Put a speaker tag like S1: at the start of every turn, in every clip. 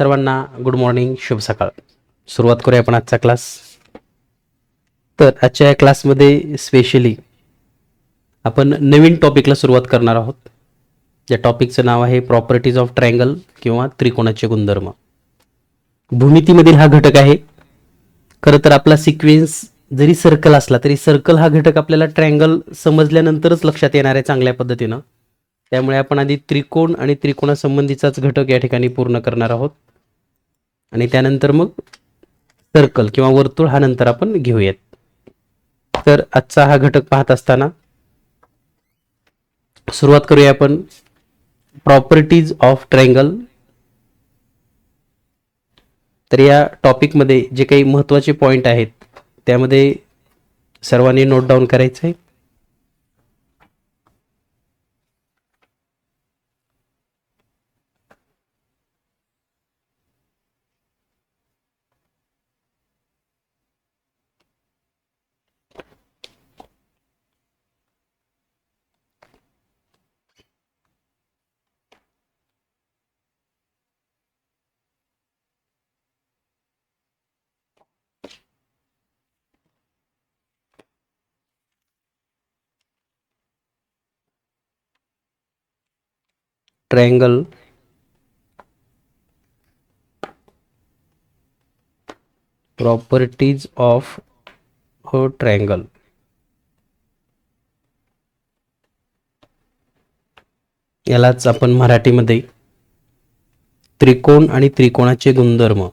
S1: सर्वांना good morning, शुभ सकाळ. सुरुवात करूया आपण आजचा क्लास. तर आजच्या या क्लासमध्ये स्पेशली आपण नवीन टॉपिकला सुरुवात करणार आहोत. या टॉपिकचं नाव आहे प्रॉपर्टीज ऑफ ट्रायंगल किंवा त्रिकोणाचे गुणधर्म. भूमितीमधील हा घटक आहे. खरं तर आपला सिक्वेन्स जरी सर्कल असला तरी सर्कल हा घटक आपल्याला ट्रायंगल समजल्यानंतरच लक्षात येणार आहे चांगल्या पद्धतीनं. त्यामुळे आपण आधी त्रिकोण आणि त्रिकोणासंबंधीचाच घटक या ठिकाणी पूर्ण करणार आहोत आणि त्यानंतर मग सर्कल किंवा वर्तुळ हा नंतर आपण घेऊयात. तर आजचा हा घटक पाहत असताना सुरुवात करूया आपण प्रॉपर्टीज ऑफ ट्रायंगल. तर या टॉपिकमध्ये जे काही महत्त्वाचे पॉईंट आहेत त्यामध्ये सर्वांनी नोट डाऊन करायचं आहे. Triangle properties of a triangle. यालाच आपण मराठीमध्ये त्रिकोण आणि त्रिकोणाचे गुणधर्म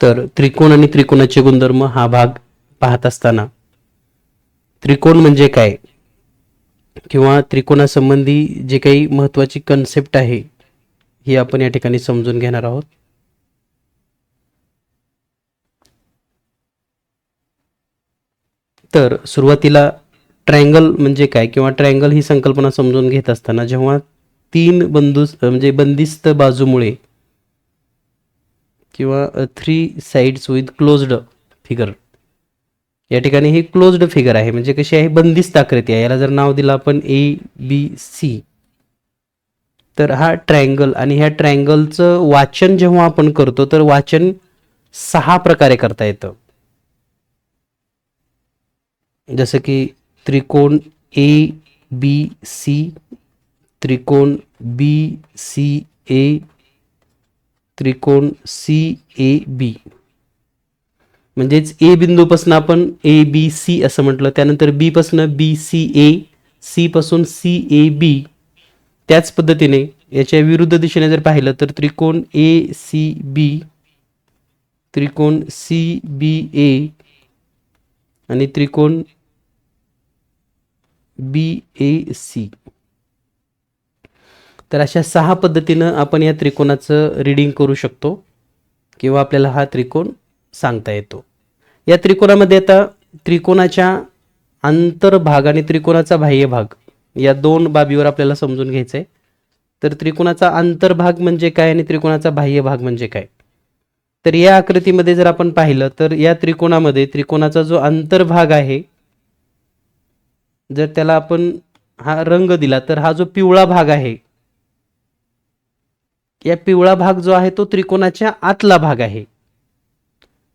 S1: तर त्रिकोण आणि त्रिकोणाचे गुणधर्म हा भाग पाहत असताना त्रिकोण म्हणजे काय किंवा त्रिकोणासंबंधी जे काही महत्त्वाची कन्सेप्ट आहे ही आपण या ठिकाणी समजून घेणार आहोत. तर सुरुवातीला ट्रायंगल म्हणजे काय किंवा ट्रायंगल ही संकल्पना समजून घेत असताना जेव्हा तीन म्हणजे बंदिस्त बाजूमुळे किंवा 3 साइड्स विथ क्लोज्ड फिगर, या ठिकाणी ही क्लोज्ड फिगर आहे म्हणजे कशी आहे, बंदिस्त आकृती आहे. याला जर नाव दिलं आपण ABC तर हा ट्रायंगल. आणि ह्या ट्रायंगलचं वाचन जेव्हा आपण करतो तर वाचन 6 प्रकारे करता येतं. जसं की त्रिकोण ABC, त्रिकोण BCA, त्रिकोण CAB. म्हणजेच ए बिंदूपासून आपण ABC असं म्हटलं, त्यानंतर B पासून BCA, C पासून CAB. त्याच पद्धतीने याच्या विरुद्ध दिशेने जर पाहिलं तर त्रिकोण ACB, त्रिकोण CBA आणि त्रिकोण BAC. तर अशा 6 पद्धतीनं आपण या त्रिकोणाचं रीडिंग करू शकतो किंवा आपल्याला हा त्रिकोण सांगता येतो. या त्रिकोणामध्ये आता त्रिकोणाच्या अंतर्भाग आणि त्रिकोणाचा बाह्य भाग या 2 बाबीवर आपल्याला समजून घ्यायचं आहे. तर त्रिकोणाचा अंतर्भाग म्हणजे काय आणि त्रिकोणाचा बाह्य भाग म्हणजे काय. तर या आकृतीमध्ये जर आपण पाहिलं तर या त्रिकोणामध्ये त्रिकोणाचा जो अंतर्भाग आहे, जर त्याला आपण हा रंग दिला तर हा जो पिवळा भाग आहे, या पिवळा भाग जो आहे तो त्रिकोणाच्या आतला भाग आहे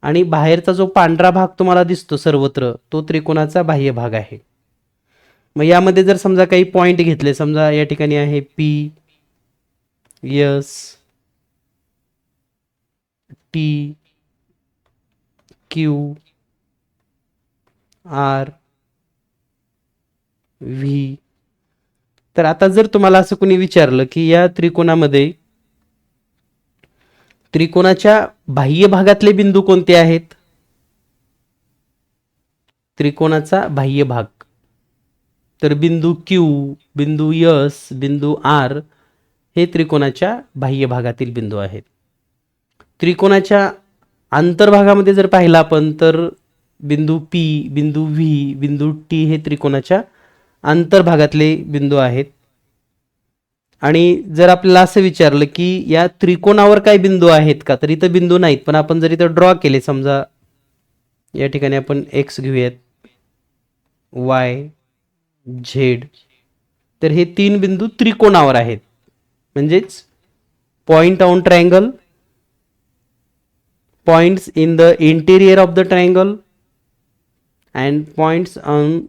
S1: आणि बाहेरचा जो पांढरा भाग तुम्हाला दिसतो सर्वत्र तो त्रिकोणाचा बाह्य भाग आहे. मग यामध्ये जर समजा काही पॉइंट घेतले, समजा या ठिकाणी आहे P, S, T, Q, R, V. तर आता जर तुम्हाला असं कोणी विचारलं की या त्रिकोणामध्ये त्रिकोणाच्या बाह्य भागातले बिंदू कोणते आहेत, त्रिकोणाचा बाह्य भाग, तर बिंदू Q, बिंदू S, बिंदू R हे त्रिकोणाच्या बाह्य भागातील बिंदू आहेत. त्रिकोणाच्या अंतर्भागामध्ये जर पाहिलं आपण तर बिंदू P, बिंदू V, बिंदू T हे त्रिकोणाच्या अंतर्भागातले बिंदू आहेत. आणि जर आपल्याला असं विचारलं की या त्रिकोणावर काही बिंदू आहेत का, तर इथं बिंदू नाहीत, पण आपण जर इथं ड्रॉ केले, समजा या ठिकाणी आपण एक्स घेऊयात, वाय, झेड, तर हे 3 बिंदू त्रिकोणावर आहेत. म्हणजेच point on triangle, points in the interior of the triangle and points on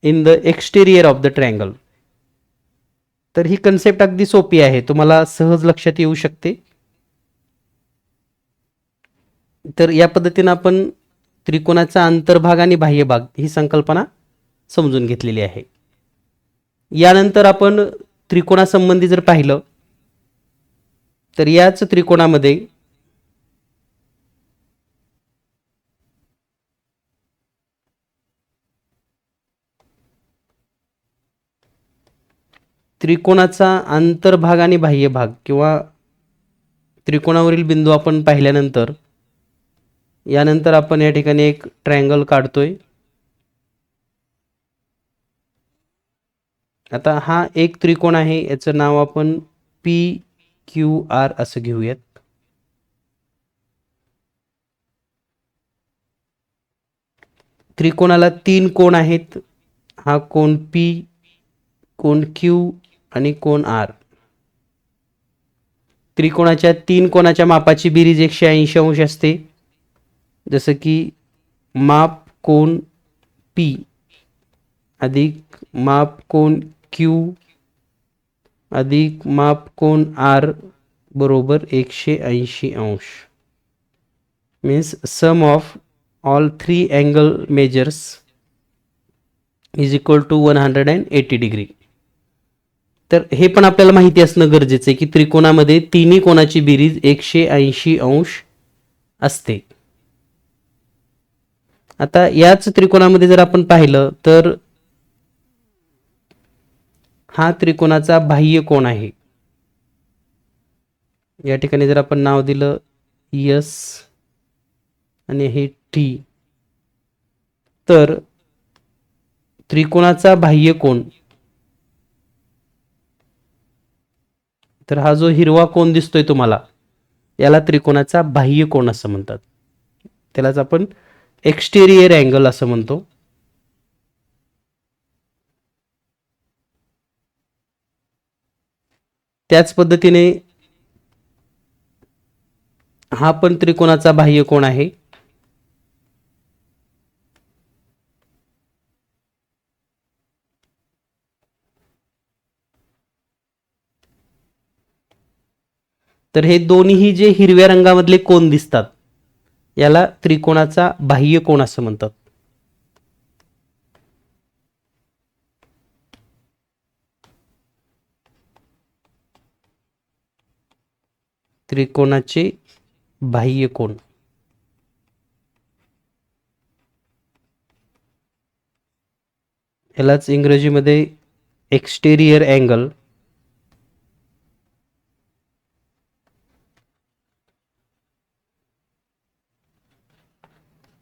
S1: in the exterior of the triangle. तर ही कन्सेप्ट अगदी सोपी आहे, तुम्हाला सहज लक्षात येऊ शकते. तर या पद्धतीनं आपण त्रिकोणाचा अंतर्भाग आणि बाह्यभाग ही संकल्पना समजून घेतलेली आहे. यानंतर आपण त्रिकोणासंबंधी जर पाहिलं तर याच त्रिकोणामध्ये त्रिकोणाचा अंतर्भाग आणि बाह्यभाग किंवा त्रिकोणावरील बिंदू आपण पाहिल्यानंतर यानंतर आपण या ठिकाणी एक ट्रायंगल काढतोय. आता हा एक त्रिकोण आहे, याचं नाव आपण पी क्यू आर असं घेऊयात. त्रिकोणाला 3 कोण आहेत, हा कोण पी, कोण क्यू आणि कोण आर. त्रिकोणाच्या 3 कोणाच्या मापाची बेरीज 180 अंश असते. जसं की माप कोण पी अधिक माप कोण क्यू अधिक माप कोण आर बरोबर 180 अंश. Means sum of all 3 angle measures is equal to 180 degree. तर हे पण आपल्याला माहिती असणं गरजेचं आहे की त्रिकोणामध्ये तिन्ही कोणाची बेरीज 180 अंश असते. आता याच त्रिकोणामध्ये जर आपण पाहिलं तर हा त्रिकोणाचा बाह्य कोण आहे. या ठिकाणी जर आपण नाव दिलं यस आणि हे टी, तर त्रिकोणाचा बाह्य कोण, तर हा जो हिरवा कोण दिसतोय तुम्हाला याला त्रिकोणाचा बाह्य कोण असं म्हणतात. त्यालाच आपण एक्सटेरियर अँगल असं म्हणतो. त्याच पद्धतीने हा पण त्रिकोणाचा बाह्य कोण आहे. तर हे दोन्ही जे हिरव्या रंगामधले कोण दिसतात याला त्रिकोणाचा बाह्य कोण असं म्हणतात. त्रिकोणाचे बाह्य कोण. यालाच इंग्रजीमध्ये exterior angle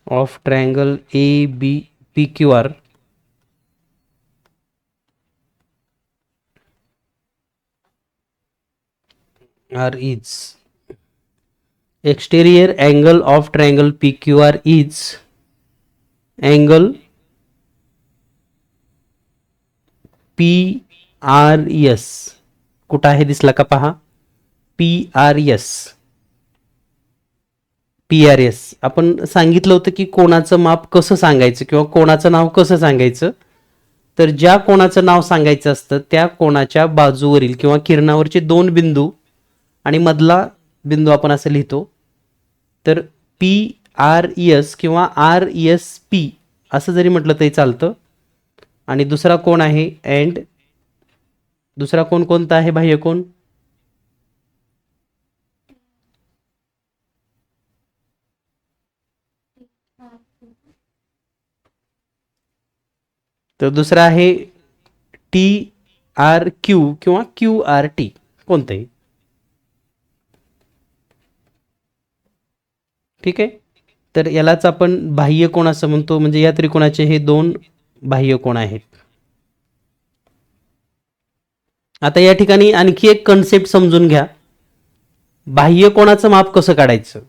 S1: of triangle A B P Q R R is exterior angle of triangle PQR is angle PRS. कुठं आहे दिसला का पहा, PRS. PRS आपण सांगितलं होतं की कोणाचं माप कसं सांगायचं किंवा कोणाचं नाव कसं सांगायचं. तर ज्या कोणाचं नाव सांगायचं असतं त्या कोणाच्या बाजूवरील किंवा किरणावरचे 2 बिंदू आणि मधला बिंदू आपण असं लिहितो. तर PRS किंवा RSP असं जरी म्हटलं तरी चालतं. आणि दुसरा कोण आहे अँड दुसरा कोण कोणता आहे बाह्य कोण, तर दुसरा आहे TRQ किंवा QRT कोणतंही. ठीक आहे. तर यालाच आपण बाह्य कोण असं म्हणतो. म्हणजे या त्रिकोणाचे हे 2 बाह्य कोण आहेत. आता या ठिकाणी आणखी एक कन्सेप्ट समजून घ्या. बाह्य कोणाचं माप कसं काढायचं,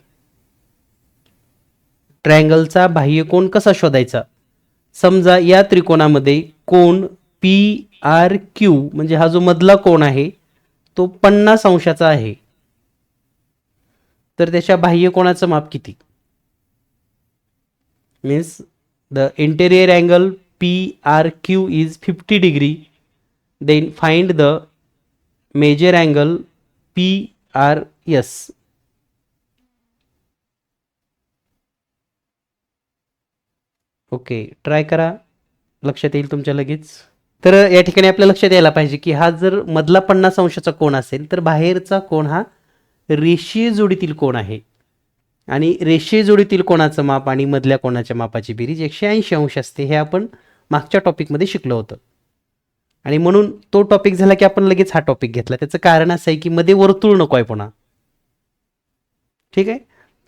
S1: ट्रायंगलचा बाह्य कोन कसा शोधायचा. समजा या त्रिकोणामध्ये कोन पी आर क्यू म्हणजे हा जो मधला कोन आहे तो 50 अंशाचा आहे, तर त्याच्या बाह्य कोणाचं माप किती. Means the interior angle P R Q is 50 degree, then find the measure angle P R S. Okay, try करा, लक्षात येईल तुमच्या लगेच. तर या ठिकाणी आपल्या लक्षात यायला पाहिजे की हा जर मधला 50 अंशाचा कोन असेल तर बाहेरचा कोन हा रेषीय जोडीतील कोन आहे, आणि रेषीय जोडीतील कोणाचं माप आणि मधल्या कोणाच्या मापाची बेरीज 180 अंश असते. हे आपण मागच्या टॉपिकमध्ये शिकलो होतं, आणि म्हणून तो टॉपिक झाला की आपण लगेच हा टॉपिक घेतला. त्याचं कारण असं आहे की मध्ये वर्तुळ नको आहे पुन्हा. ठीक आहे,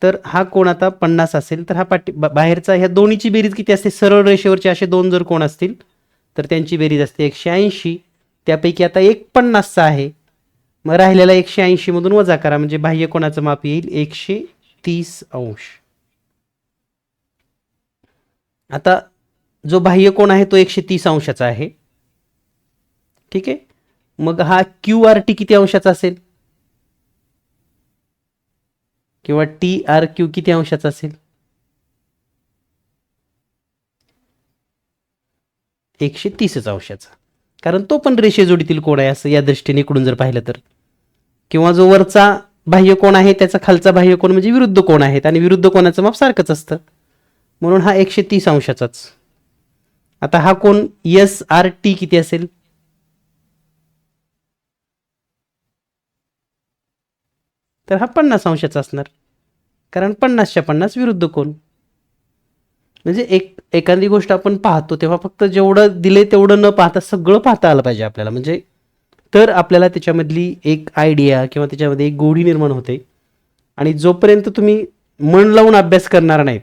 S1: तर हा कोण आता 50 असेल तर हा बाहेरचा, ह्या दोन्हीची बेरीज किती असते, सरळ रेषेवरचे असे दोन जर कोण असतील तर त्यांची बेरीज असते 180. त्यापैकी आता एक 50चा आहे, मग राहिलेला 180 मधून वजा करा, म्हणजे बाह्य कोणाचं माप येईल 130 अंश. आता जो बाह्य कोण आहे तो 130 अंशाचा आहे. ठीक आहे, मग हा क्यू आर टी किती अंशाचा असेल, किंवा टी आर क्यू किती अंशाचा असेल, 130 अंशाचा, कारण तो पण रेषे जोडीतील कोण आहे असं या दृष्टीने इकडून जर पाहिलं तर. किंवा जो वरचा बाह्य कोण आहे त्याचा खालचा बाह्य कोण म्हणजे विरुद्ध कोण आहेत, आणि विरुद्ध कोणाचं माप सारखंच असतं, म्हणून हा 130 अंशाचाच. आता हा कोण एस आर टी किती असेल, तर हा 50 अंशाचा असणार, कारण 50च्या 50 विरुद्ध कोण. म्हणजे एखादी गोष्ट आपण पाहतो तेव्हा फक्त जेवढं दिले तेवढं न पाहता सगळं पाहता आलं पाहिजे आपल्याला, म्हणजे तर आपल्याला त्याच्यामधली एक आयडिया किंवा त्याच्यामध्ये एक गोडी निर्माण होते. आणि जोपर्यंत तुम्ही मन लावून अभ्यास करणार नाहीत,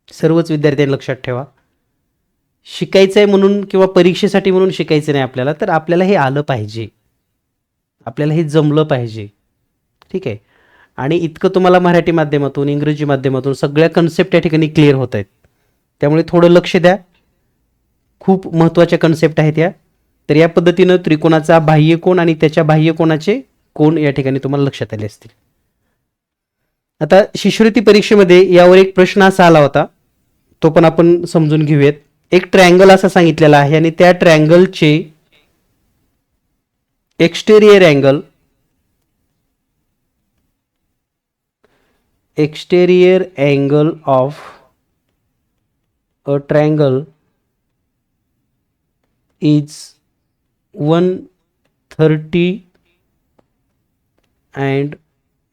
S1: सर्वच विद्यार्थ्यांनी लक्षात ठेवा, शिकायचं आहे म्हणून किंवा परीक्षेसाठी म्हणून शिकायचं नाही आपल्याला, तर आपल्याला हे आलं पाहिजे, आपल्याला हे जमलं पाहिजे. ठीक आहे, आणि इतकं तुम्हाला मराठी माध्यमातून इंग्रजी माध्यमातून सगळ्या कन्सेप्ट या ठिकाणी क्लिअर होत आहेत, त्यामुळे थोडं लक्ष द्या, खूप महत्त्वाच्या कन्सेप्ट आहेत या. तर या पद्धतीनं त्रिकोणाचा बाह्य कोन आणि त्याच्या बाह्य कोनाचे कोन या ठिकाणी तुम्हाला लक्षात आले असतील. आता शिष्यवृत्ती परीक्षेमध्ये यावर एक प्रश्न असा आला होता, तो पण आपण समजून घेऊयात. एक ट्रायंगल असा सांगितलेला आहे, आणि त्या ट्रायंगलचे exterior angle of a triangle is 130 and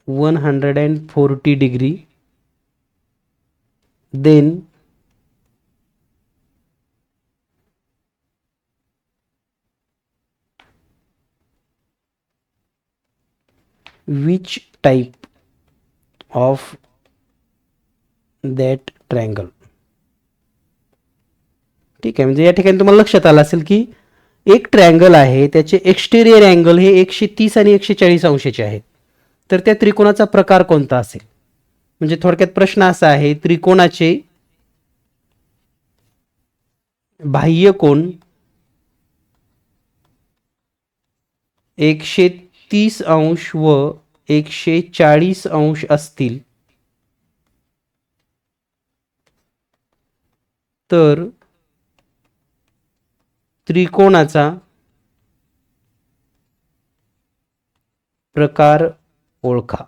S1: 140 degree, then which type of that triangle. ठीक आहे, म्हणजे या ठिकाणी तुम्हाला लक्षात आलं असेल की एक ट्रायंगल आहे, त्याचे एक्सटेरियर अँगल हे 130 आणि 140 अंशाचे आहेत, तर त्या त्रिकोणाचा प्रकार कोणता असेल. म्हणजे थोडक्यात प्रश्न असा आहे, त्रिकोणाचे बाह्य कोन 130 अंश व 140 अंश असतील तर त्रिकोणाचा प्रकार ओळखा.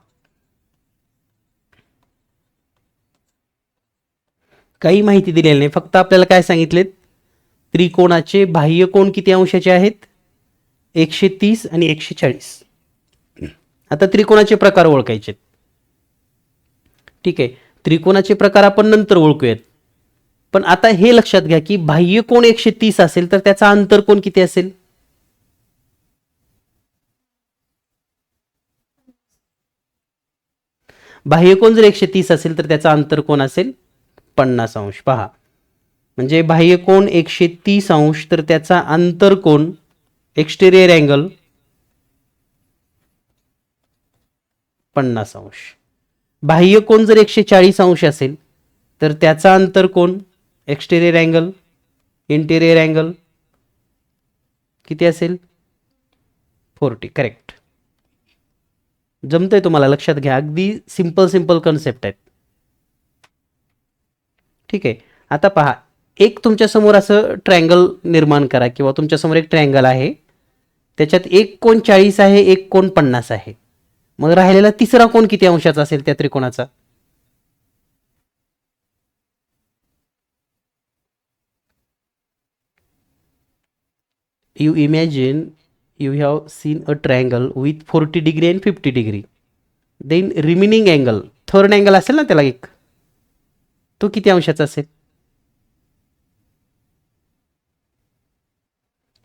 S1: काही माहिती दिलेली नाही, फक्त आपल्याला काय सांगितले, त्रिकोणाचे बाह्य कोन किती अंशाचे आहेत, 130 आणि 140. आता त्रिकोणाचे प्रकार ओळखायचे. ठीक आहे, त्रिकोणाचे प्रकार आपण नंतर ओळखूयात, पण आता हे लक्षात घ्या की बाह्य कोन 130 असेल तर त्याचा अंतर कोन किती असेल, बाह्य कोन जर 130 असेल तर त्याचा अंतर कोन असेल 50 अंश. पहा, म्हणजे बाह्य कोन 130 अंश तर त्याचा अंतर कोन एक्सटेरियर अँगल 50 अंश. बाह्य कोन जर 140 अंश असेल तर त्याचा अंतर कोन एक्सटेरियर अँगल इंटेरियर अँगल किती असेल 40. करेक्ट. जमतंय तुम्हाला, लक्षात घ्या. अगदी सिंपल कन्सेप्ट आहेत. ठीक आहे. आता पहा, एक तुमच्या समोर असं ट्रायंगल निर्माण करा किंवा तुमच्या समोर एक ट्रायंगल आहे, त्याच्यात एक कोन 40 आहे, एक कोन 50 आहे. मग राहिलेला तिसरा कोन किती अंशाचा असेल त्या त्रिकोणाचा? You imagine you have seen a triangle with 40 degree and 50 degree. Then remaining angle, third angle असेल ना त्याला एक, तो किती अंशाचा असेल?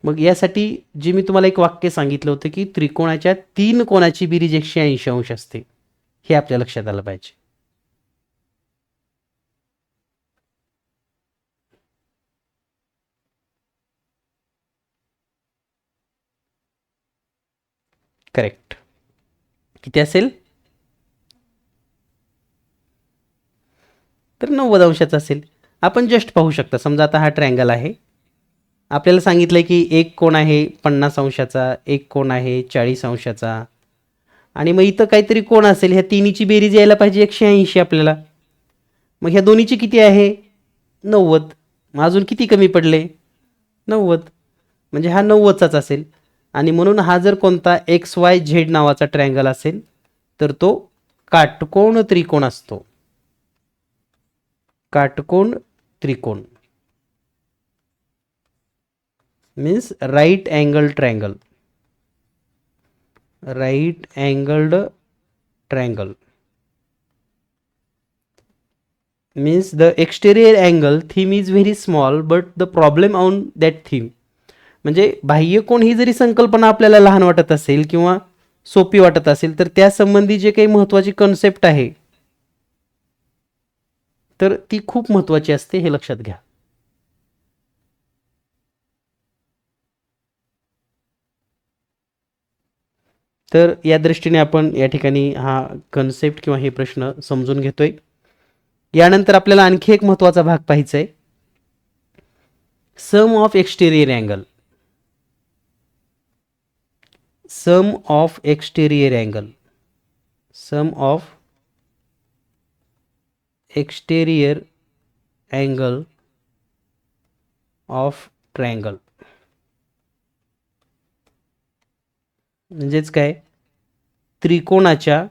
S1: मग यासाठी जे मी तुम्हाला एक वाक्य सांगितलं होतं की त्रिकोणाच्या 3 कोणाची बेरीज 180 अंश असते, हे आपल्या लक्षात आलं पाहिजे. करेक्ट. किती असेल? तर 90 अंशाचा असेल. आपण जस्ट पाहू शकता, समजा आता हा ट्रायंगल आहे, आपल्याला सांगितलंय की एक कोण आहे 50 अंशाचा, एक कोण आहे 40 अंशाचा, आणि मग इथं काहीतरी कोण असेल. ह्या तिन्हीची बेरीज यायला पाहिजे 180 आपल्याला. मग ह्या दोन्हीची किती आहे 90. मग अजून किती कमी पडले 90, म्हणजे हा 90चाच असेल. आणि म्हणून हा जर कोणता XYZ नावाचा ट्रायंगल असेल तर तो काटकोण त्रिकोण असतो. काटकोण त्रिकोण means right angle triangle. Right angled triangle means the exterior angle theme is very small but the problem on that theme. म्हणजे बाह्य कोण ही जरी संकल्पना आपल्याला लहान वाटत असेल किंवा सोपी वाटत असेल तर त्या संबंधी जे काही महत्त्वाची कन्सेप्ट आहे तर ती खूप महत्त्वाची असते, हे लक्षात घ्या. तर या दृष्टीने आपण या ठिकाणी हा कन्सेप्ट किंवा हे प्रश्न समजून घेतोय. यानंतर आपल्याला आणखी एक महत्त्वाचा भाग पाहायचा आहे, sum of exterior angle. Sum of exterior angle. Sum of exterior angle of triangle म्हणजेच काय, त्रिकोणाच्या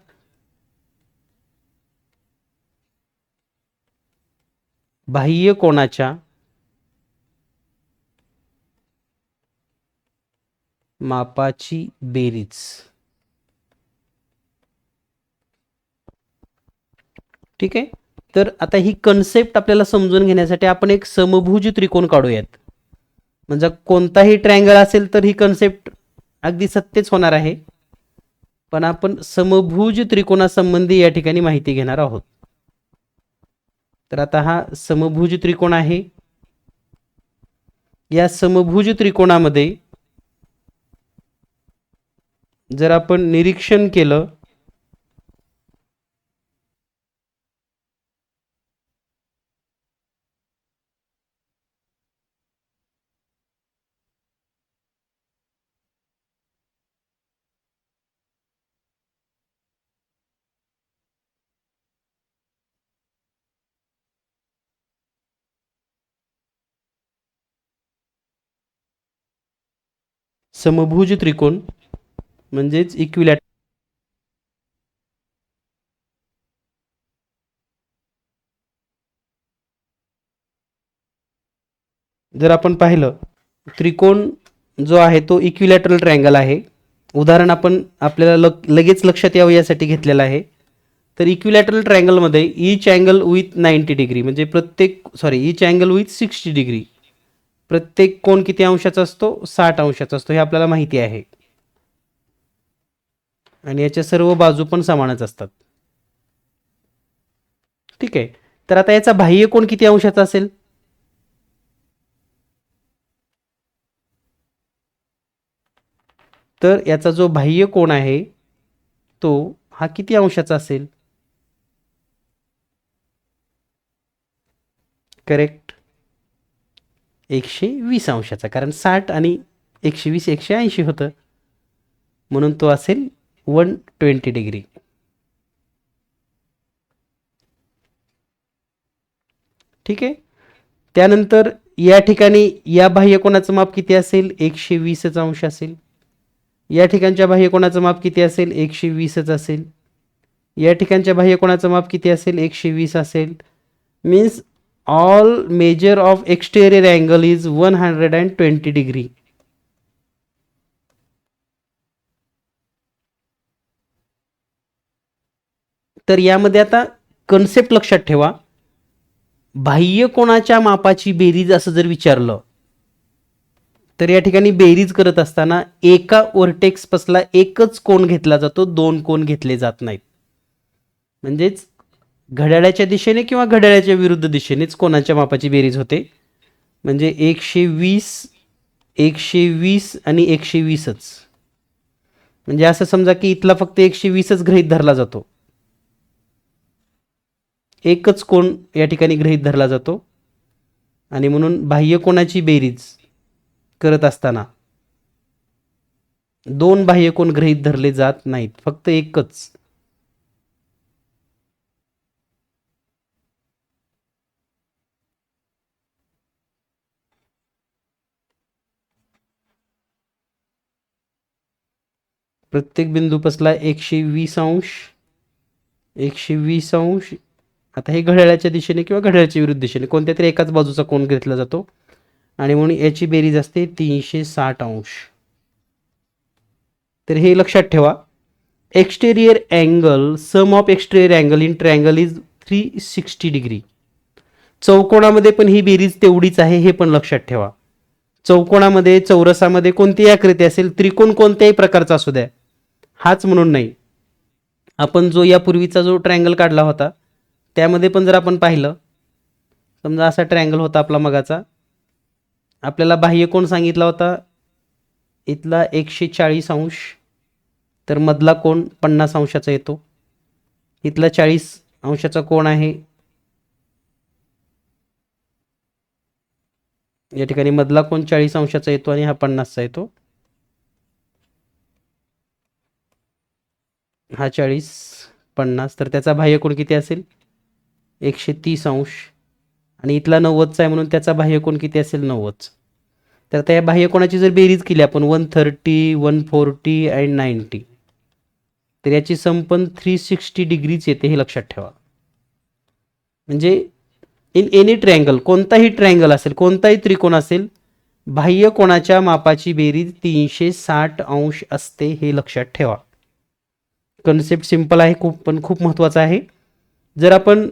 S1: बाह्य कोणाच्या मापाची बेरीज. ठीक आहे. तर आता ही कन्सेप्ट आपल्याला समजून घेण्यासाठी आपण एक समभुज त्रिकोण काढूयात. म्हणजे कोणताही ट्रायंगल असेल तर ही कन्सेप्ट अगदी सत्यच होणार आहे, पण आपण समभुज त्रिकोणासंबंधी या ठिकाणी माहिती घेणार आहोत. तर आता हा समभुज त्रिकोण आहे. या समभुज त्रिकोणामध्ये जर आपण निरीक्षण केलं समभुज त्रिकोण म्हणजेच इक्विलॅटरल. जर आपण पाहिलं त्रिकोण जो आहे तो इक्विलॅटरल ट्रायंगल आहे. उदाहरण आपण आपल्याला लगेच लक्षात यावं यासाठी घेतलेलं आहे. तर इक्विलॅटरल ट्रायंगलमध्ये ईच अँगल विथ 90 डिग्री म्हणजे ईच अँगल विथ 60 डिग्री, प्रत्येक कोण किती अंशाचा असतो 60 अंशाचा असतो, हे आपल्याला माहिती आहे. आणि याच्या सर्व बाजू पण समानच असतात. ठीक आहे. तर आता याचा बाह्य कोण किती अंशाचा असेल? तर याचा जो बाह्य कोन आहे तो हा किती अंशाचा असेल? करेक्ट, 120 अंशाचा. कारण 60 आणि 120 180 होतं, म्हणून तो असेल 120 डिग्री. ठीक आहे. त्यानंतर या ठिकाणी या बाह्यकोनाचं माप किती असेल? 120च अंश असेल. या ठिकाणच्या बाह्यकोनाचं माप किती असेल? 120च असेल. या ठिकाणच्या बाह्यकोनाचं माप किती असेल? 120 असेल. Means all measure of exterior angle is 120 degree. तर यामध्ये आता कन्सेप्ट लक्षात ठेवा. बाह्य कोनाच्या मापाची बेरीज असं जर विचारलं तर या ठिकाणी बेरीज करत असताना एका वर्टेक्स पासला एकच कोन घेतला जातो, दोन कोन घेतले जात नाहीत. म्हणजेच घड्याळाच्या दिशेने किंवा घड्याळाच्या विरुद्ध दिशेनेच कोनाच्या मापाची बेरीज होते. म्हणजे 120 120 आणि 120च. म्हणजे असं समजा की इथला फक्त 120च गृहीत धरला जातो, एकच कोन या ठिकाणी गृहीत धरला जातो. आणि म्हणून बाह्य कोनाची बेरीज करत असताना दोन बाह्य कोन गृहीत धरले जात नाहीत, फक्त एकच. प्रत्येक बिंदूपासला 120 अंश 120 अंश. आता हे घड्याळाच्या दिशेने किंवा घड्याळाच्या विरुद्ध दिशेने कोणत्या तरी एकाच बाजूचा कोन घेतला जातो आणि म्हणून याची बेरीज असते 360 अंश. तर हे लक्षात ठेवा. Exterior angle, sum of exterior angle in triangle is 360 degree. चौकोनामध्ये पण ही बेरीज तेवढीच आहे, हे पण लक्षात ठेवा. चौकोनामध्ये, चौरसामध्ये कोणतीही आकृती असेल, त्रिकोण कोणत्याही प्रकारचा असू द्या, हाच म्हणून नाही. आपण जो यापूर्वीचा जो ट्रायंगल काढला होता त्यामध्ये पण जर आपण पाहिलं, समजा असा ट्रायंगल होता आपला मगाचा. आपल्याला बाह्य कोन सांगितला होता इथला 140 अंश, तर मधला कोन 50 अंशाचा येतो. इथला 40 अंशाचा कोन आहे, या ठिकाणी मधला कोन 40 अंशाचा येतो आणि हा 50चा येतो. हा 40 50, तर त्याचा बाह्य कोन किती असेल? 130 अंश. आणि इथला 90चा आहे म्हणून त्याचा बाह्य कोन किती असेल? 90. तर त्या बाह्य कोनाची जर बेरीज केली आपण 130 140 अँड 90, तर याची सम पण 360 डिग्रीच येते, हे लक्षात ठेवा. म्हणजे इन एनी ट्रायंगल, कोणताही ट्रायंगल असेल, कोणताही त्रिकोण असेल, बाह्य कोनाच्या मापाची बेरीज 360 अंश असते, हे लक्षात ठेवा. कन्सेप्ट सिंपल आहे खूप, पण खूप महत्त्वाचा आहे. जर आपण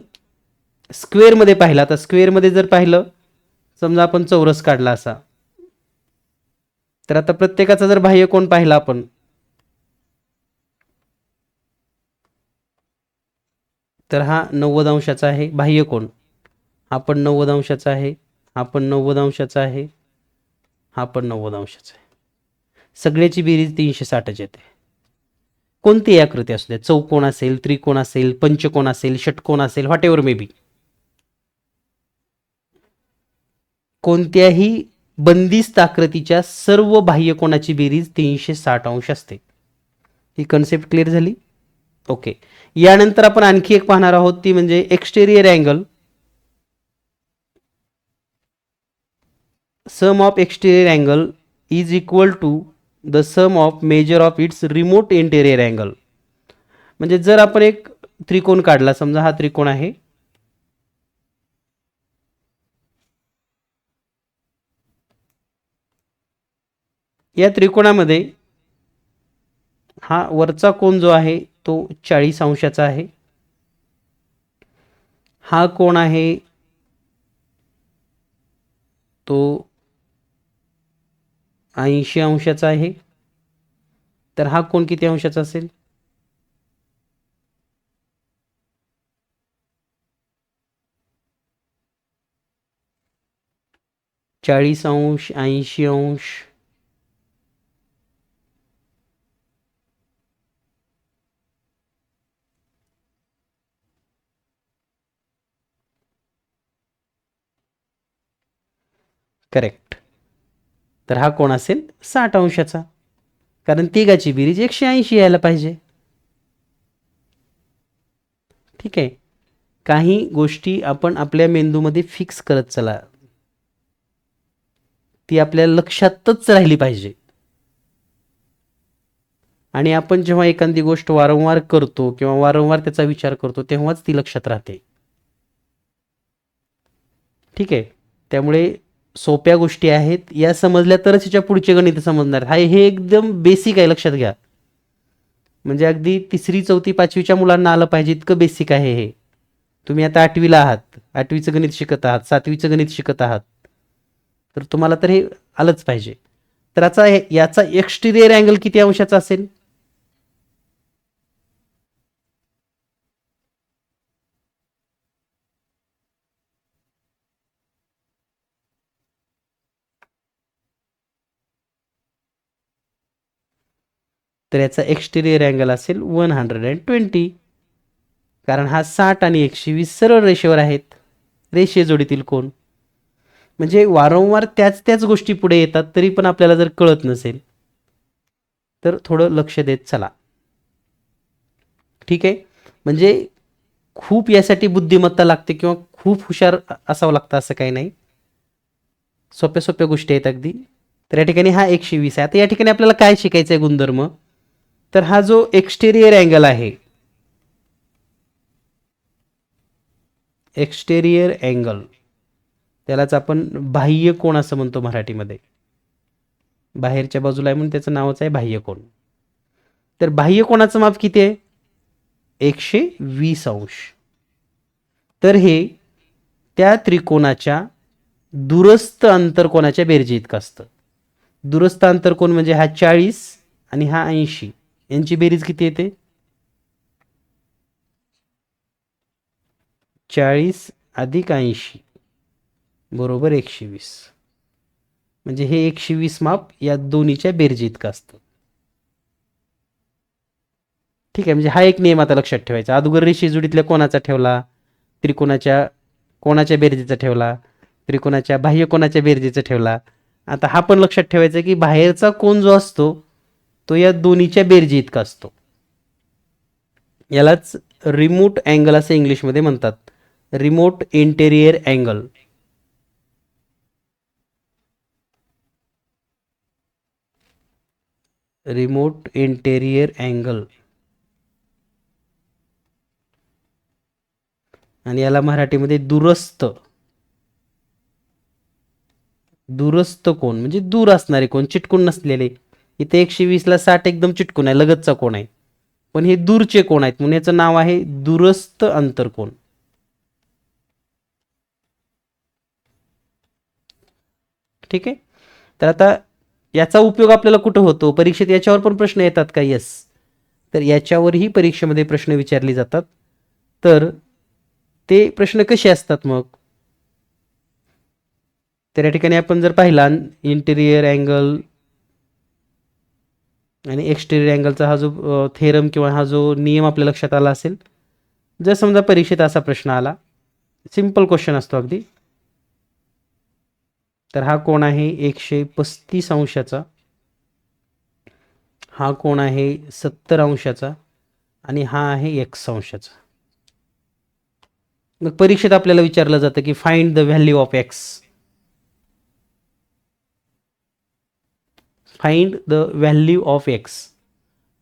S1: स्क्वेअरमध्ये पाहिला, तर स्क्वेअरमध्ये जर पाहिलं, समजा आपण चौरस काढला असा, तर आता प्रत्येकाचा जर बाह्य कोन पाहिला आपण, तर हा 90 अंशाचा आहे बाह्य कोन, हा पण 90 अंशाचा आहे, हा पण 90 अंशाचा आहे, हा पण 90 अंशाचा आहे. सगळ्याची बेरीज 360च येते. कोणतीही आकृती असू द्या, चौकोन असेल, त्रिकोण असेल, पंचकोन असेल, षटकोन असेल, व्हॉट एव्हर मे बी, कोणत्याही बंदिस्त आकृतीच्या सर्व बाह्य कोनाची बेरीज 360 अंश असते. ही कन्सेप्ट क्लिअर झाली? ओके. यानंतर आपण आणखी एक पाहणार आहोत, ती म्हणजे exterior angle. Sum of exterior angle is equal to the sum of measure of its remote interior angle. म्हणजे जर आपण एक त्रिकोण काढला, समजा हा त्रिकोण आहे, या त्रिकोणामध्ये हा वरचा कोन जो आहे तो 40 अंशाचा आहे, हा कोन आहे तो 80 अंशाचा आहे. तर हा कोन किती अंशाचा असेल? 40 अंश, 80 अंश, करेक्ट. तर हा कोण असेल 60 अंशाचा, कारण तिघाची बेरीज 180 यायला पाहिजे. ठीक आहे. काही गोष्टी आपण आपल्या मेंदूमध्ये फिक्स करत चला, ती आपल्या लक्षातच राहिली पाहिजे. आणि आपण जेव्हा एखादी गोष्ट वारंवार करतो किंवा वारंवार त्याचा विचार करतो तेव्हाच ती लक्षात राहते. ठीक आहे. त्यामुळे सोप्या गोष्टी आहेत, या समजल्या तरच हिच्या पुढचे गणित समजणार. हे एकदम बेसिक आहे, लक्षात घ्या. म्हणजे अगदी 3री 4थी 5वीच्या मुलांना आलं पाहिजे इतकं बेसिक आहे हे. तुम्ही आता 8वीला आहात, 8वीचं गणित शिकत आहात, 7वीचं गणित शिकत आहात, तर तुम्हाला तर हे आलंच पाहिजे. तर आता याचा एक्सटिरियर अँगल किती अंशाचा असेल? तर याचा एक्सटिरियर अँगल असेल 120, कारण हा 60 आणि 120 सरळ रेषेवर आहेत, रेषीय जोडीतील कोण. म्हणजे वारंवार त्याच त्याच गोष्टी पुढे येतात तरी पण आपल्याला जर कळत नसेल तर थोडं लक्ष देत चला. ठीक आहे. म्हणजे खूप यासाठी बुद्धिमत्ता लागते किंवा खूप हुशार असावं लागतं असं काही नाही, सोप्या सोप्या गोष्टी आहेत अगदी. तर या ठिकाणी हा 120 आहे. आता या ठिकाणी आपल्याला काय शिकायचं आहे गुणधर्म, तर हा जो एक्सटेरियर अँगल आहे, एक्सटेरियर अँगल, त्यालाच आपण बाह्य कोन असं म्हणतो मराठीमध्ये. बाहेरच्या बाजूला आहे म्हणून त्याचं नावच आहे बाह्य कोन. तर बाह्य कोणाचं माप किती आहे? 120 अंश. तर हे त्या त्रिकोणाच्या दूरस्थ अंतरकोनाच्या बेरजे इतकं असतं. दूरस्थ अंतरकोन म्हणजे हा 40 आणि हा 80, यांची बेरीज किती येते? 40 अधिक 80 बरोबर 120. म्हणजे हे 120 माप या दोन्हीच्या बेरजे इतकं असतं. ठीक आहे. म्हणजे हा एक नियम आता लक्षात ठेवायचा. अगोदर रेषीय जोडीतल्या कोणाचा ठेवला, त्रिकोणाच्या कोणाच्या बेरजेचा ठेवला, त्रिकोणाच्या बाह्य कोणाच्या बेरजेचा ठेवला. आता हा पण लक्षात ठेवायचा की बाहेरचा कोन जो असतो तो या दोन्हीच्या बेरजे इतका असतो. यालाच रिमोट अँगल असं इंग्लिशमध्ये म्हणतात, remote interior angle. Remote interior angle, आणि याला मराठीमध्ये दूरस्थ, दूरस्थ कोण म्हणजे दूर असणारे कोण, चिटकून नसलेले. इथे 120 ला 60 एकदम चिटकून आहे, लगतचा कोण आहे, पण हे दूरचे कोण आहेत म्हणून याचं नाव आहे दूरस्थ अंतरकोन. ठीक आहे. तर आता याचा उपयोग आपल्याला कुठं होतो परीक्षेत, याच्यावर पण प्रश्न येतात का? यस. तर याच्यावरही परीक्षेमध्ये प्रश्न विचारले जातात. तर ते प्रश्न कसे असतात मग? तर या ठिकाणी आपण जर पाहिला इंटेरियर अँगल आणि एक्सटेरियर अँगलचा हा जो थेरम किंवा हा जो नियम आपल्या लक्षात आला असेल, जर समजा परीक्षेत असा प्रश्न आला, सिंपल क्वेश्चन असतो अगदी, तर हा कोण आहे 135 अंशाचा, हा कोण आहे 70 अंशाचा आणि हा आहे x अंशाचा. मग परीक्षेत आपल्याला विचारलं जातं की find the value of x, find the value of x.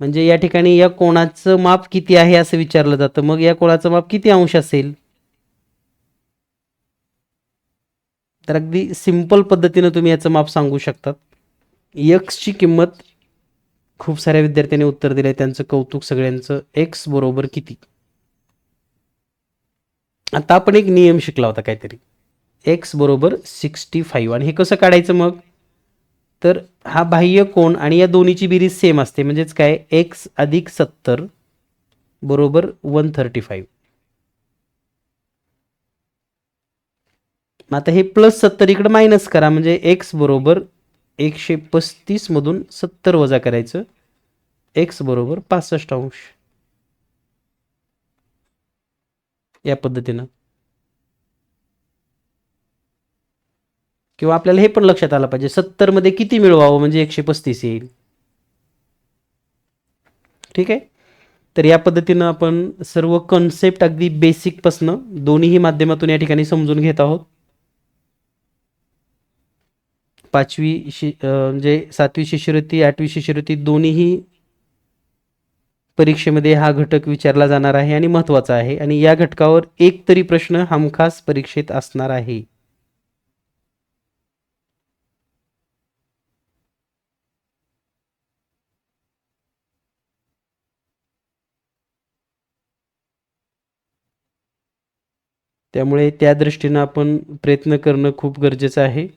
S1: म्हणजे या ठिकाणी या कोणाचं माप किती आहे असं विचारलं जातं. मग या कोणाचं माप किती अंश असेल? तर अगदी सिंपल पद्धतीनं तुम्ही याचं माप सांगू शकतात. एक्सची किंमत खूप साऱ्या विद्यार्थ्यांनी उत्तर दिलंय, त्यांचं कौतुक सगळ्यांचं. एक्स बरोबर किती? आता आपण एक नियम शिकला होता काहीतरी, एक्स बरोबर 65. आणि हे कसं काढायचं मग? तर हा बाह्य कोन आणि या दोन्हीची बेरीज सेम असते, म्हणजेच काय, एक्स अधिक 70 बरोबर 135. आता हे प्लस 70 इकडे मायनस करा, म्हणजे एक्स बरोबर 135 मधून 70 वजा करायचं, एक्स बरोबर 65 अंश. या पद्धतीनं. किंवा आपल्याला हे पण लक्षात आलं पाहिजे 70 मध्ये किती मिळवावं म्हणजे 135 येईल. ठीक आहे. तर या पद्धतीनं आपण सर्व कन्सेप्ट अगदी बेसिकपासनं दोन्हीही माध्यमातून या ठिकाणी समजून घेत आहोत. म्हणजे 7वी शिष्यवृत्ती 8वी शिष्यवृत्ती दोन्हीही परीक्षेमध्ये हा घटक विचारला जाणार आहे आणि महत्त्वाचा आहे आणि या घटकावर एक तरी प्रश्न हमखास परीक्षेत असणार आहे. त्यामुळे त्या दृष्टीनं आपण प्रयत्न करणं खूप गरजेचं आहे.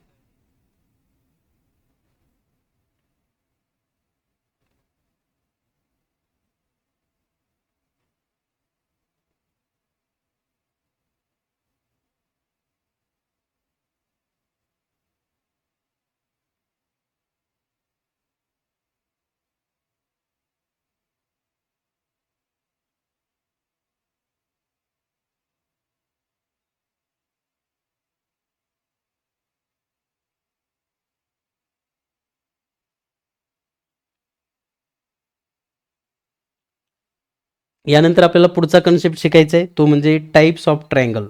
S1: यानंतर आपल्याला पुढचा कन्सेप्ट शिकायचा आहे तो म्हणजे types of triangle.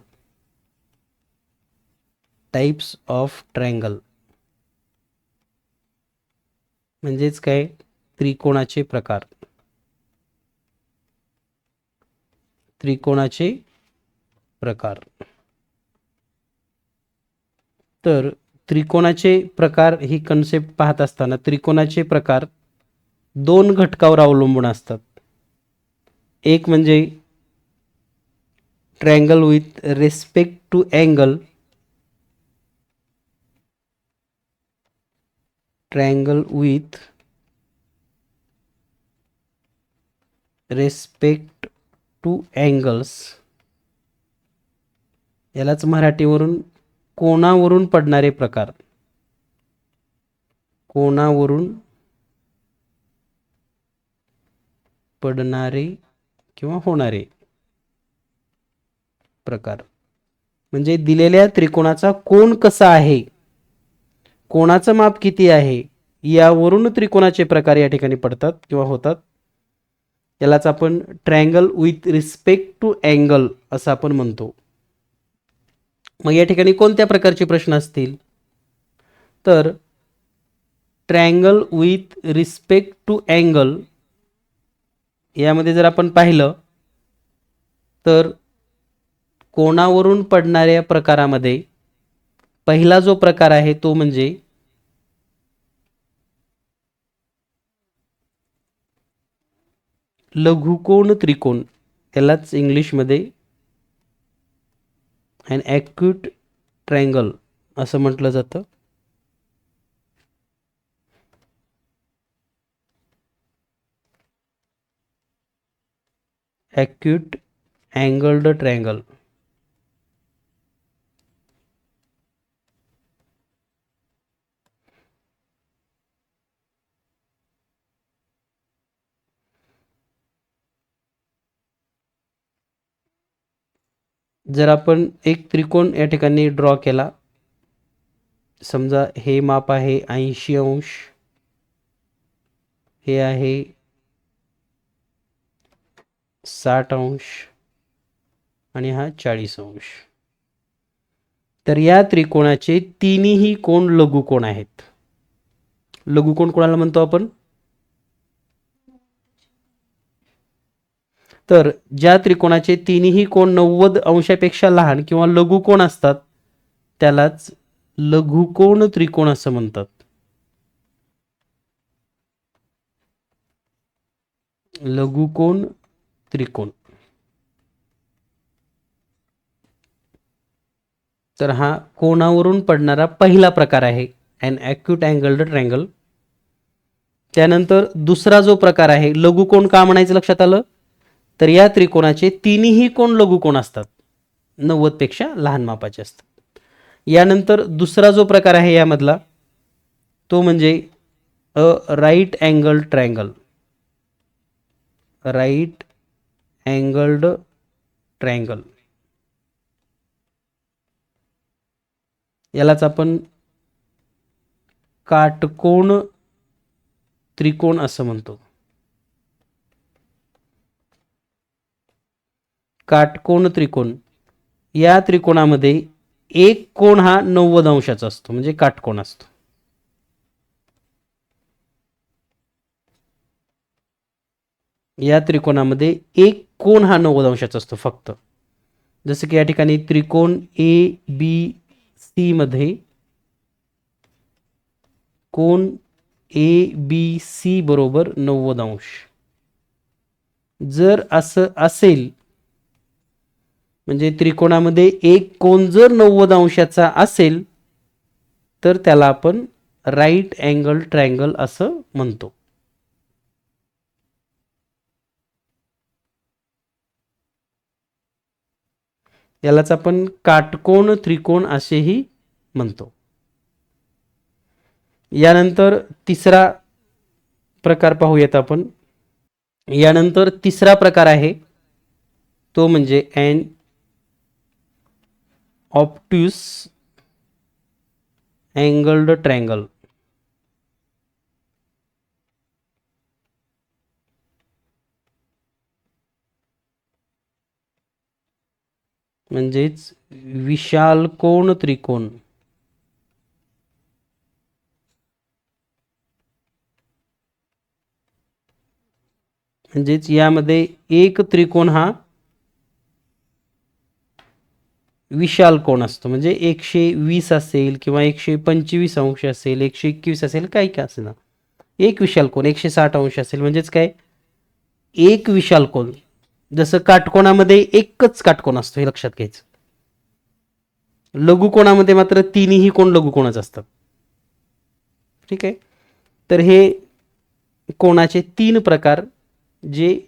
S1: Types of triangle म्हणजेच काय? त्रिकोणाचे प्रकार. त्रिकोणाचे प्रकार. तर त्रिकोणाचे प्रकार ही कन्सेप्ट पाहत असताना त्रिकोणाचे प्रकार दोन घटकावर अवलंबून असतात. एक म्हणजे triangle with respect to angle. Triangle with respect to angles, यालाच मराठीवरून कोनावरून पडणारे प्रकार. कोनावरून पडणारे किंवा होणारे प्रकार. म्हणजे दिलेल्या त्रिकोणाचा कोन कसा आहे, कोणाचं माप किती आहे, यावरून त्रिकोणाचे प्रकार या ठिकाणी पडतात किंवा होतात. यालाच आपण triangle with respect to angle असं आपण म्हणतो. मग या ठिकाणी कोणत्या प्रकारचे प्रश्न असतील? तर triangle with respect to angle यामध्ये जर आपण पाहिलं तर कोनावरून पडणाऱ्या प्रकारामध्ये पहिला जो प्रकार आहे तो म्हणजे लघुकोन त्रिकोण. यालाच इंग्लिशमध्ये अन ॲक्यूट ट्रायंगल असं म्हटलं जातं. Acute angled triangle. जर आपण एक त्रिकोण या ठिकाणी ड्रॉ केला, समजा हे माप आहे 80 अंश, हे आहे 60 अंश आणि हा 40 अंश. तर या त्रिकोणाचे तिन्ही कोन लघुकोन आहेत. लघुकोन कोणाला म्हणतो आपण? तर ज्या त्रिकोणाचे तिन्ही कोन 90 अंशापेक्षा लहान किंवा लघुकोन असतात त्यालाच लघुकोन त्रिकोण असं म्हणतात. लघुकोन त्रिकोण. तर हा कोनावरून पडणारा पहिला प्रकार आहे, अन ॲक्यूट अँगल्ड ट्रायंगल. त्यानंतर दुसरा जो प्रकार आहे लघुकोन का म्हणायचं लक्षात आलं? तर या त्रिकोणाचे तिन्ही कोन लघुकोन असतात, 90 पेक्षा लहान मापाचे असतात. यानंतर दुसरा जो प्रकार आहे यामधला तो म्हणजे right angle triangle. Right angled triangle यालाच आपण काटकोन त्रिकोण असं म्हणतो. काटकोन त्रिकोण, या त्रिकोणामध्ये एक कोण हा 90 अंशाचा असतो, म्हणजे काटकोन असतो. या त्रिकोणामध्ये एक कोण हा 90 अंशाचा असतो फक्त. जसं की या ठिकाणी त्रिकोण ABC मध्ये कोण ABC बरोबर 90 अंश. जर असं असेल, म्हणजे त्रिकोणामध्ये एक कोण जर 90 अंशाचा असेल, तर त्याला आपण राईट अँगल ट्रायंगल असं म्हणतो. यालाच आपण काटकोन त्रिकोण असेही म्हणतो. यानंतर तिसरा प्रकार पाहूयात आपण. यानंतर तिसरा प्रकार आहे तो म्हणजे अँड ऑप्ट्यूस अँगल्ड ट्रायंगल. म्हणजेच विशालकोन त्रिकोण. म्हणजेच यामध्ये एक त्रिकोण हा विशाल कोण असतो, म्हणजे 120 असेल किंवा 125 अंश असेल, 121 असेल, काही का असेल ना, एक विशाल कोण 160 अंश असेल, म्हणजेच काय, एक विशाल कोण. जसं काटकोणामध्ये एकच काटकोन असतो हे लक्षात घ्यायचं. लघुकोणामध्ये मात्र तिन्ही कोण लघुकोणच असतात. ठीक आहे. तर हे कोणाचे 3 प्रकार जे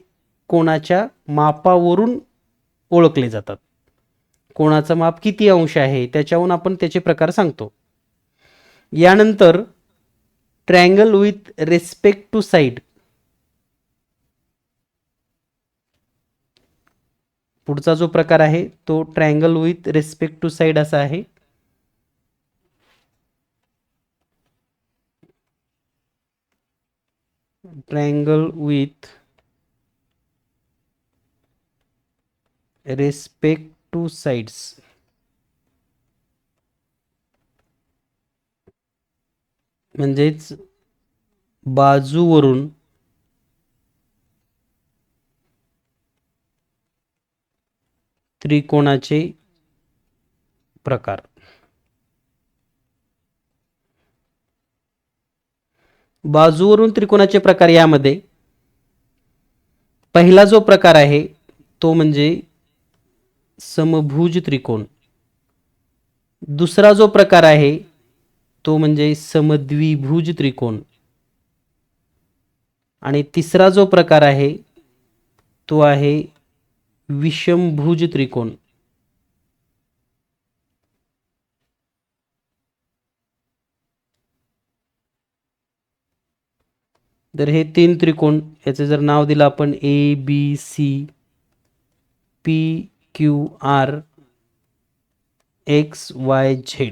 S1: कोणाच्या मापावरून ओळखले जातात. कोणाचं माप किती अंश आहे त्याच्यावरून आपण त्याचे प्रकार सांगतो. यानंतर triangle with respect to side. पुढचा जो प्रकार आहे तो triangle with respect to side असा आहे. Triangle with respect to sides. म्हणजेच बाजूवरून त्रिकोणाचे प्रकार. बाजूवरून त्रिकोणाचे प्रकार यामध्ये पहिला जो प्रकार आहे तो म्हणजे समभुज त्रिकोण. दुसरा जो प्रकार आहे तो म्हणजे समद्विभुज त्रिकोण. आणि तिसरा जो प्रकार आहे तो आहे विषमभुज त्रिकोण. तर हे 3 त्रिकोण, याचे जर नाव दिलं आपण ABC PQR XYZ,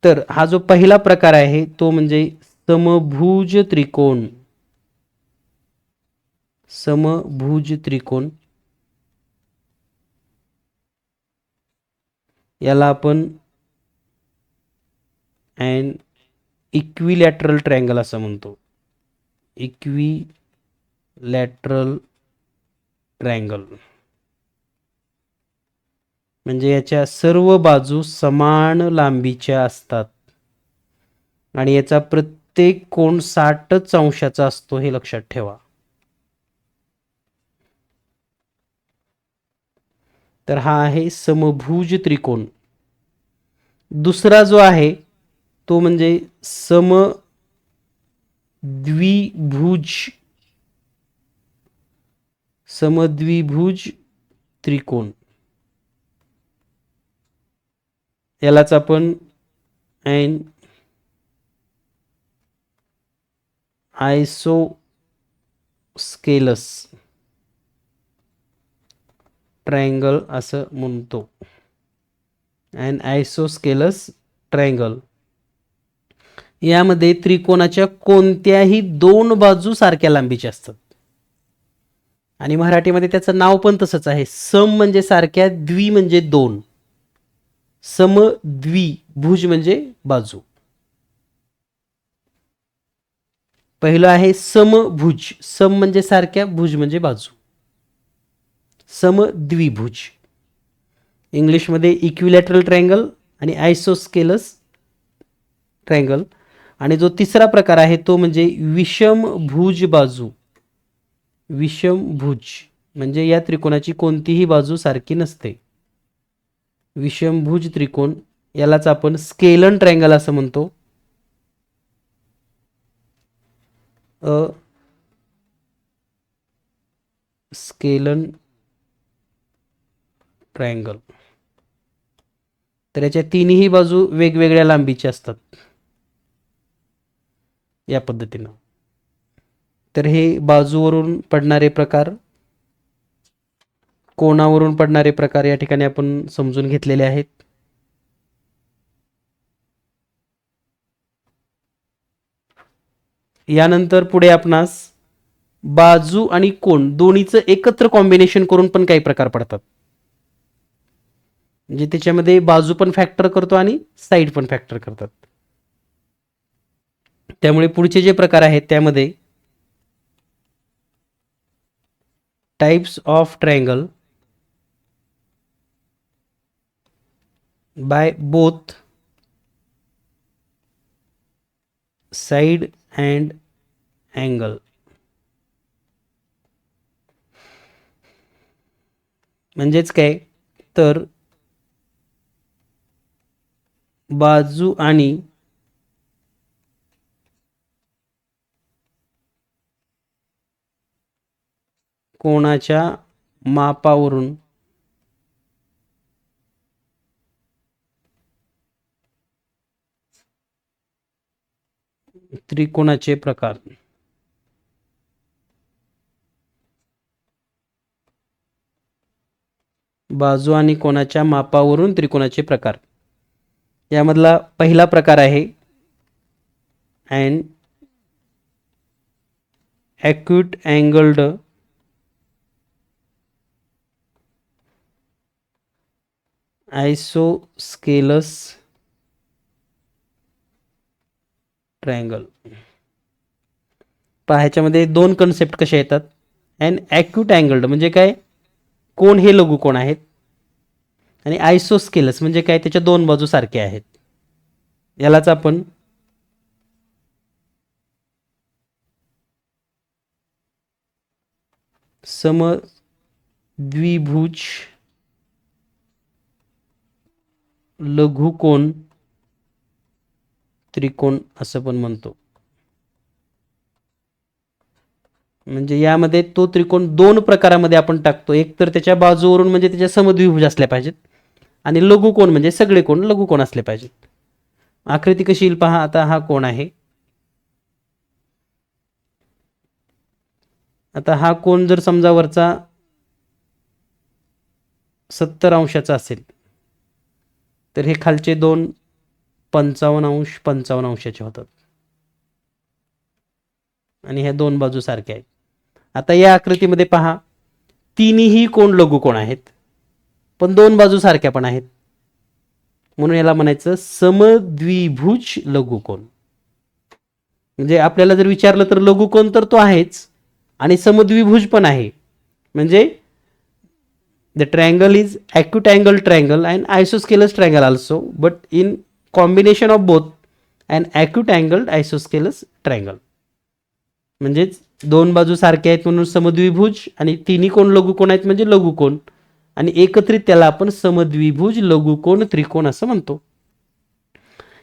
S1: तर हा जो पहिला प्रकार आहे तो म्हणजे समभुज त्रिकोण. समभुज त्रिकोण याला आपण अँड इक्विलॅटरल ट्रायंगल असं म्हणतो. इक्विलॅटरल ट्रायंगल म्हणजे याच्या सर्व बाजू समान लांबीच्या असतात आणि याचा प्रत्येक कोन 60 अंशाचा असतो, हे लक्षात ठेवा. तर हा आहे समभुज त्रिकोण. दुसरा जो आहे तो म्हणजे समद्विभुज त्रिकोण. यालाच आपण अँड आयसोस्केलस ट्रायंगल असं म्हणतो. And isosceles triangle. यामध्ये त्रिकोणाच्या कोणत्याही दोन बाजू सारख्या लांबीच्या असतात. आणि मराठीमध्ये त्याचं नाव पण तसंच आहे. सम म्हणजे सारख्या, द्वि म्हणजे दोन, सम द्वि, भुज म्हणजे बाजू. पहिलं आहे समभुज. सम म्हणजे सारख्या, भुज म्हणजे बाजू. समद्विभुज. इंग्लिशमध्ये इक्विलॅटरल ट्रायंगल आणि आयसोस्केलस ट्रायंगल. आणि जो तिसरा प्रकार आहे तो म्हणजे विषमभुज बाजू. विषमभुज म्हणजे या त्रिकोणाची कोणतीही बाजू सारखी नसते. विषमभुज त्रिकोण यालाच आपण स्केलन ट्रायंगल असं म्हणतो. Scalene triangle. तर याच्या तिन्ही बाजू वेगवेगळ्या लांबीच्या असतात या पद्धतीनं. तर हे बाजूवरून पडणारे प्रकार, कोणावरून पडणारे प्रकार या ठिकाणी आपण समजून घेतलेले आहेत. यानंतर पुढे आपणास बाजू आणि कोण दोन्हीचं एकत्र कॉम्बिनेशन करून पण काही प्रकार पडतात. म्हणजे त्याच्यामध्ये बाजू पण फॅक्टर करतो आणि साईड पण फॅक्टर करतात. त्यामुळे पुढचे जे प्रकार आहेत त्यामध्ये types of triangle by both side and angle. म्हणजेच काय तर बाजू आणि कोणाच्या मापावरून त्रिकोणाचे प्रकार. बाजू आणि कोणाच्या मापावरून त्रिकोणाचे प्रकार. यामधला पहिला प्रकार आहे अँड ॲक्यूट अँगल्ड आयसोस्केलस ट्रायंगल. पहा ह्याच्यामध्ये दोन कन्सेप्ट कशा येतात. अँड ॲक्यूट अँगल्ड म्हणजे काय, कोण हे लघुकोण आहेत. आणि आयसोस्केलस म्हणजे काय, त्याच्या दोन बाजू सारख्या आहेत. यालाच आपण समद्विभुज लघुकोन त्रिकोण असं पण म्हणतो. म्हणजे यामध्ये तो त्रिकोण दोन प्रकारामध्ये आपण टाकतो. एक तर त्याच्या बाजूवरून म्हणजे त्याच्या समद्विभुज असल्या पाहिजेत, आणि लघुकोन म्हणजे सगळे कोण लघुकोन असले पाहिजेत. आकृती कशी येईल पहा. आता हा कोण आहे. आता हा कोण जर समजा वरचा 70 अंशाचा असेल तर हे खालचे दोन 55 अंश 55 अंशाचे होतात. आणि ह्या दोन बाजू सारख्या आहेत. आता या आकृतीमध्ये पहा तिन्ही कोण लघुकोण आहेत, पण दोन बाजू सारख्या पण आहेत. म्हणून याला म्हणायचं समद्विभुज लघुकोन. म्हणजे आपल्याला जर विचारलं तर लघुकोन तर तो आहेच आणि समद्विभुज पण आहे. म्हणजे the triangle is acute angle triangle and isosceles triangle also, but in combination of both an acute angled isosceles triangle. म्हणजेच दोन बाजू सारख्या आहेत म्हणून समद्विभुज, आणि तिन्ही कोण लघुकोण आहेत म्हणजे लघुकोन, आणि एकत्रित त्याला आपण समद्विभुज लघुकोन त्रिकोण असं म्हणतो.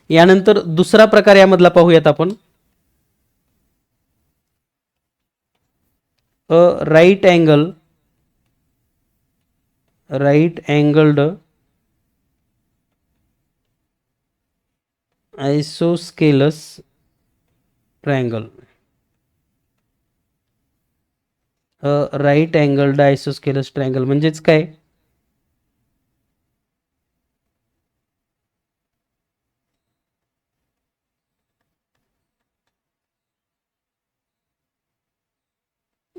S1: यानंतर दुसरा प्रकार यामधला पाहूयात आपण. Right angled isosceles triangle. Right angled isosceles triangle म्हणजेच काय,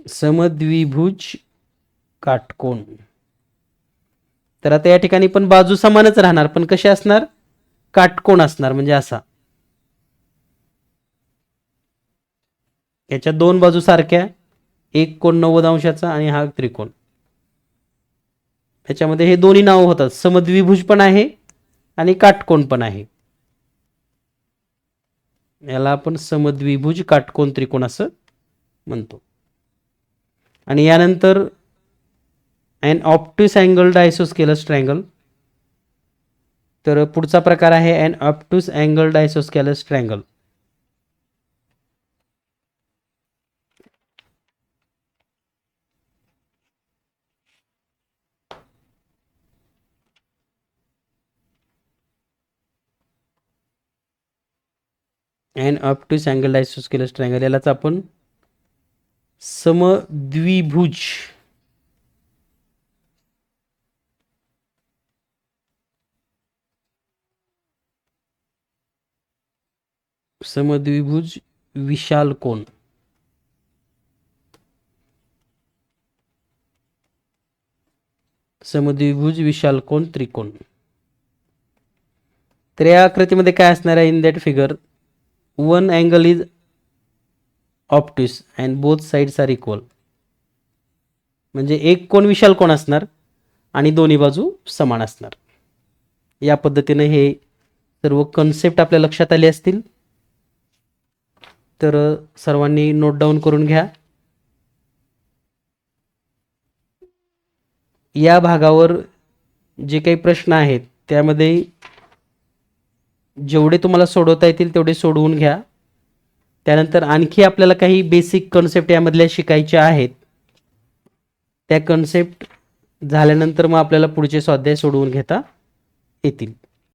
S1: समद्विभुज काटकोन. तर आता या ठिकाणी पण बाजू समानच राहणार, पण कसे असणार, काटकोन असणार, म्हणजे असा. याच्या दोन बाजू सारख्या, एक कोण 90 अंशाचा आणि हा त्रिकोण. त्याच्यामध्ये हे दोन्ही नाव होतात, समद्विभुज पण आहे आणि काटकोन पण आहे. याला आपण समद्विभुज काटकोन त्रिकोण असं म्हणतो. आणि यानंतर and obtuse angled isosceles triangle. तर पुढचा प्रकार आहे and obtuse angled isosceles triangle. And obtuse angled isosceles triangle यालाच आपण समद्विभुज विशाल कोन. समद्विभुज विशाल कोन त्रिकोण. तर या आकृतीमध्ये काय असणार आहे, in that figure one angle is obtuse and both sides are equal. म्हणजे एक कोण विशाल कोण असणार आणि दोन्ही बाजू समान असणार. या पद्धतीने हे सर्व कन्सेप्ट आपल्या लक्षात आले असतील. तर सर्वांनी नोट डाऊन करून घ्या. या भागावर जे काही प्रश्न आहेत त्यामध्ये जेवढे तुम्हाला सोडवता येतील तेवढे सोडवून घ्या. त्यानंतर आणखी आपल्याला काही बेसिक कन्सेप्ट यामधल्या शिकायच्या आहेत. त्या कन्सेप्ट झाल्यानंतर मग आपल्याला पुढचे स्वाध्याय सोडवून घेता येतील.